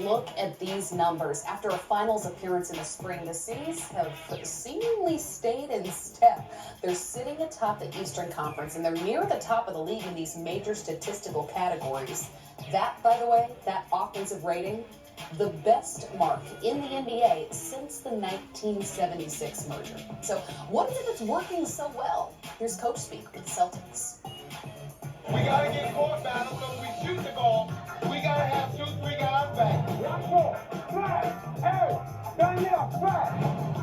Look at these numbers. After a finals appearance in the spring, the C's have seemingly stayed in step. They're sitting atop the Eastern Conference, and they're near the top of the league in these major statistical categories. That, by the way, that offensive rating, the best mark in the NBA since the 1976 merger. So what is it that's working so well? Here's Coach speak with the Celtics. We got to get court battle, so we shoot the ball. We got to have 2-3 guys back. Watch ball. Flash. Hey, down here, flash.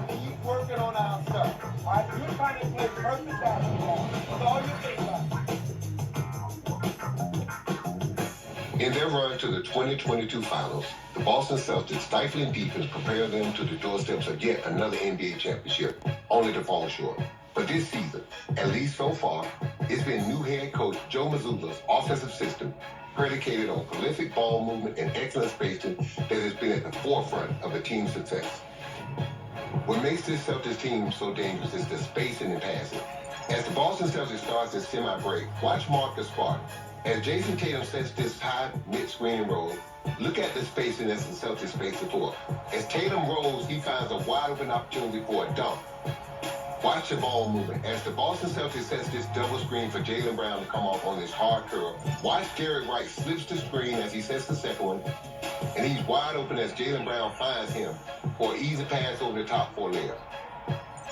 Keep working on our stuff. All right, you're trying to play perfect basketball. That's all you think about. In their run to the 2022 finals, the Boston Celtics' stifling defense prepared them to the doorsteps of yet another NBA championship, only to fall short. But this season, at least so far, it's been new head coach Joe Mazzulla's offensive system, predicated on prolific ball movement and excellent spacing, that has been at the forefront of the team's success. What makes this Celtics team so dangerous is the spacing and passing. As the Boston Celtics starts this semi-break, watch Marcus Smart. As Jayson Tatum sets this high mid-screen and roll, look at the spacing as the Celtics space the floor. As Tatum rolls, he finds a wide-open opportunity for a dunk. Watch the ball movement. As the Boston Celtics sets this double screen for Jaylen Brown to come off on this hard curl, watch Derek White slips the screen as he sets the second one, and he's wide open as Jaylen Brown finds him for an easy pass over the top for a layup.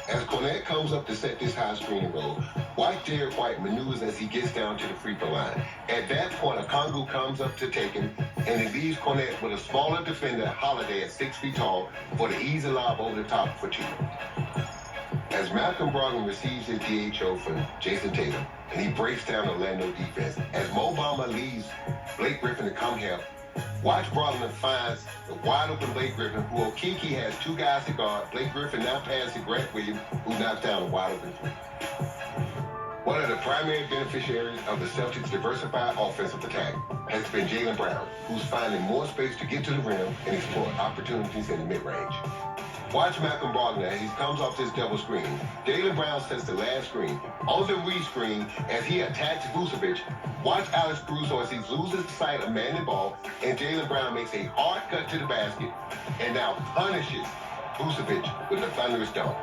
As Cornette comes up to set this high screen and roll, watch Derek White maneuvers as he gets down to the free throw line. At that point, Okongwu comes up to take him, and it leaves Cornette with a smaller defender, Holiday, at 6 feet tall, for the easy lob over the top for two. As Malcolm Brogdon receives his DHO from Jayson Tatum, and he breaks down Orlando defense, as Mo Bamba leaves Blake Griffin to come help, watch Brogdon finds the wide-open Blake Griffin, who Okeke has two guys to guard. Blake Griffin now passes to Grant Williams, who knocks down a wide-open three. One of the primary beneficiaries of the Celtics' diversified offensive attack has been Jaylen Brown, who's finding more space to get to the rim and explore opportunities in the mid-range. Watch Malcolm Brogdon as he comes off this double screen. Jaylen Brown sets the last screen. On the re-screen, as he attacks Vucevic, watch Alex Caruso as he loses sight of man ball, and Jaylen Brown makes a hard cut to the basket and now punishes Vucevic with a thunderous dunk.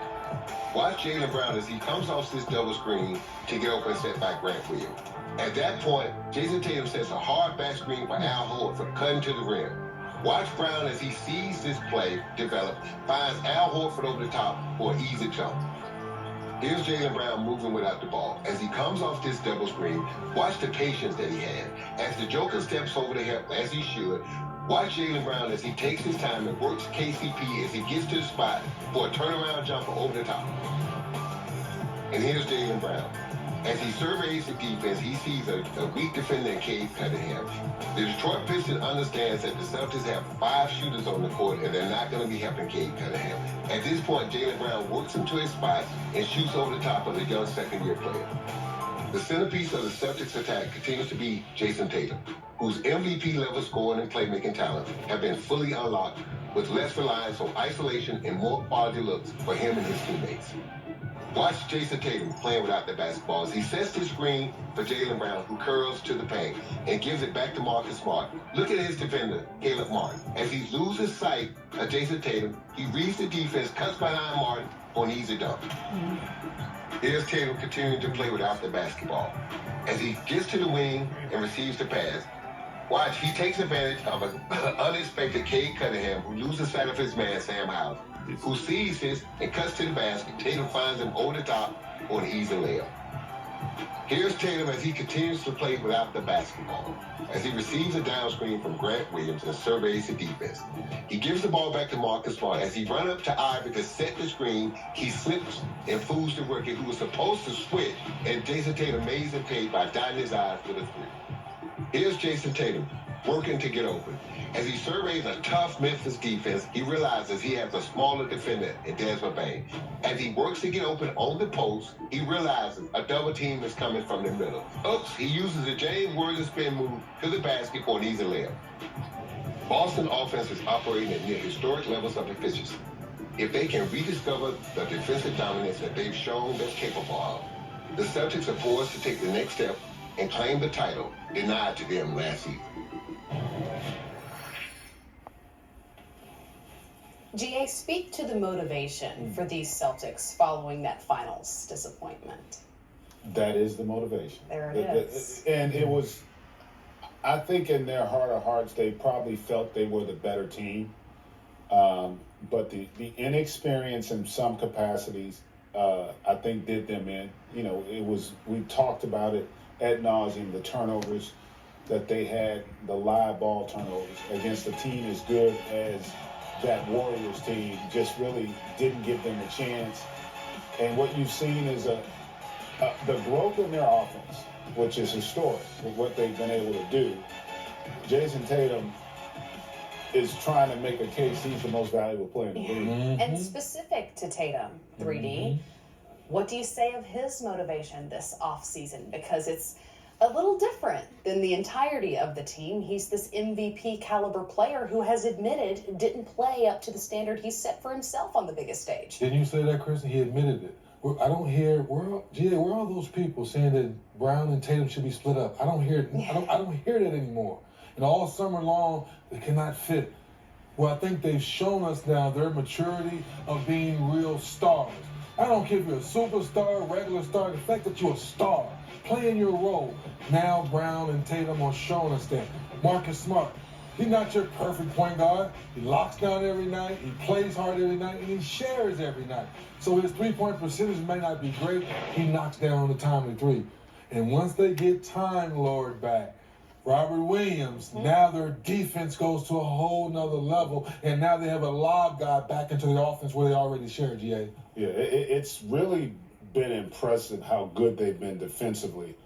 Watch Jaylen Brown as he comes off this double screen to get open set by Grant Williams. At that point, Jayson Tatum sets a hard back screen for Al Horford cutting to the rim. Watch Brown as he sees this play develop, finds Al Horford over the top for an easy jump. Here's Jaylen Brown moving without the ball. As he comes off this double screen, watch the patience that he had. As the Joker steps over the help, as he should, watch Jaylen Brown as he takes his time and works KCP as he gets to the spot for a turnaround jumper over the top. And here's Jaylen Brown. As he surveys the defense, he sees a weak defender in Cade Cunningham. The Detroit Pistons understands that the Celtics have 5 shooters on the court, and they're not going to be helping Cade Cunningham. At this point, Jaylen Brown works into his spot and shoots over the top of the young second-year player. The centerpiece of the Celtics attack continues to be Jayson Tatum, whose MVP-level scoring and playmaking talents have been fully unlocked with less reliance on isolation and more quality looks for him and his teammates. Watch Jayson Tatum playing without the basketball as he sets the screen for Jaylen Brown, who curls to the paint and gives it back to Marcus Smart. Look at his defender, Caleb Martin. As he loses sight of Jayson Tatum, he reads the defense, cuts behind Martin for an easy dunk. Here's Tatum continuing to play without the basketball. As he gets to the wing and receives the pass, watch, he takes advantage of an unexpected Cade Cunningham, who loses sight of his man, Sam Howell, who sees this and cuts to the basket. Tatum finds him over the top for an easy layup. Here's Tatum as he continues to play without the basketball, as he receives a down screen from Grant Williams and surveys the defense. He gives the ball back to Marcus Smart. As he runs up to Ivy to set the screen, he slips and fools the rookie who was supposed to switch, and Jayson Tatum makes him pay by dotting his eyes with a three. Here's Jayson Tatum working to get open. As he surveys a tough Memphis defense, he realizes he has a smaller defender in Desmond Bane. As he works to get open on the post, he realizes a double team is coming from the middle. Oops, he uses a James Worthy spin move to the basket for an easy layup. Boston offense is operating at near historic levels of efficiency. If they can rediscover the defensive dominance that they've shown they're capable of, the Celtics are poised to take the next step and claim the title denied to them last season. GA, speak to the motivation for these Celtics following that finals disappointment. That is the motivation. There it is. And it was, I think in their heart of hearts, they probably felt they were the better team. But the inexperience in some capacities, I think did them in. You know, we talked about it ad nauseum, the turnovers that they had, the live ball turnovers against a team as good as that Warriors team, just really didn't give them a chance. And what you've seen is the growth in their offense, which is historic with what they've been able to do. Jayson Tatum is trying to make a case he's the most valuable player in the league. And specific to Tatum, 3D, what do you say of his motivation this offseason? Because it's a little different than the entirety of the team. He's this MVP caliber player who has admitted didn't play up to the standard he set for himself on the biggest stage. Didn't you say that, Kristen? He admitted it. I don't hear where are all those people saying that Brown and Tatum should be split up? I don't hear it. I don't hear that anymore. And all summer long, they cannot fit. Well, I think they've shown us now their maturity of being real stars. I don't care if you're a superstar, regular star, the fact that you're a star, playing your role. Now Brown and Tatum are showing us that. Marcus Smart, he's not your perfect point guard. He locks down every night, he plays hard every night, and he shares every night. So his three-point percentage may not be great. He knocks down the timely three. And once they get Time Lord back, Robert Williams, now their defense goes to a whole nother level, and now they have a lob guy back into the offense where they already shared, GA. Yeah, it's really been impressive how good they've been defensively.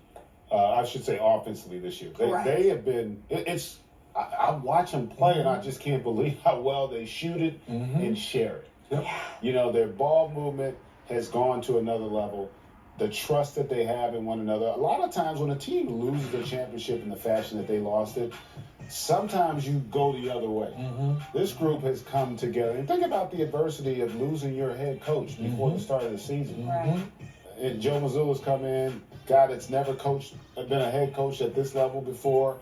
I should say offensively this year. They have been, I watch them play, and I just can't believe how well they shoot it and share it. Yep. You know, their ball movement has gone to another level. The trust that they have in one another. A lot of times when a team loses a championship in the fashion that they lost it, sometimes you go the other way. This group has come together. And think about the adversity of losing your head coach before the start of the season. And Joe Mazzulla's come in, guy that's never been a head coach at this level before.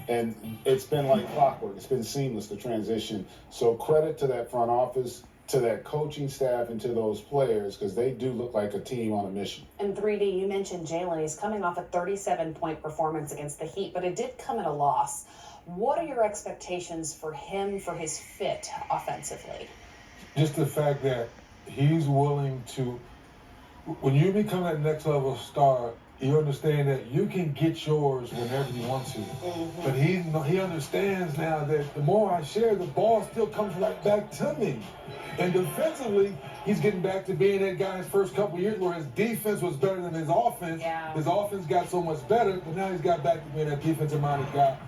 And it's been like clockwork. It's been seamless, the transition. So credit to that front office, to that coaching staff, and to those players, because they do look like a team on a mission. And 3D, you mentioned Jaylen. He's coming off a 37-point performance against the Heat, but it did come at a loss. What are your expectations for him, for his fit offensively? Just the fact that he's willing to, when you become that next level star, you understand that you can get yours whenever you want to. But he understands now that the more I share, the ball still comes right back to me. And defensively, he's getting back to being that guy his first couple years where his defense was better than his offense. His offense got so much better, but now he's got back to being that defensive-minded guy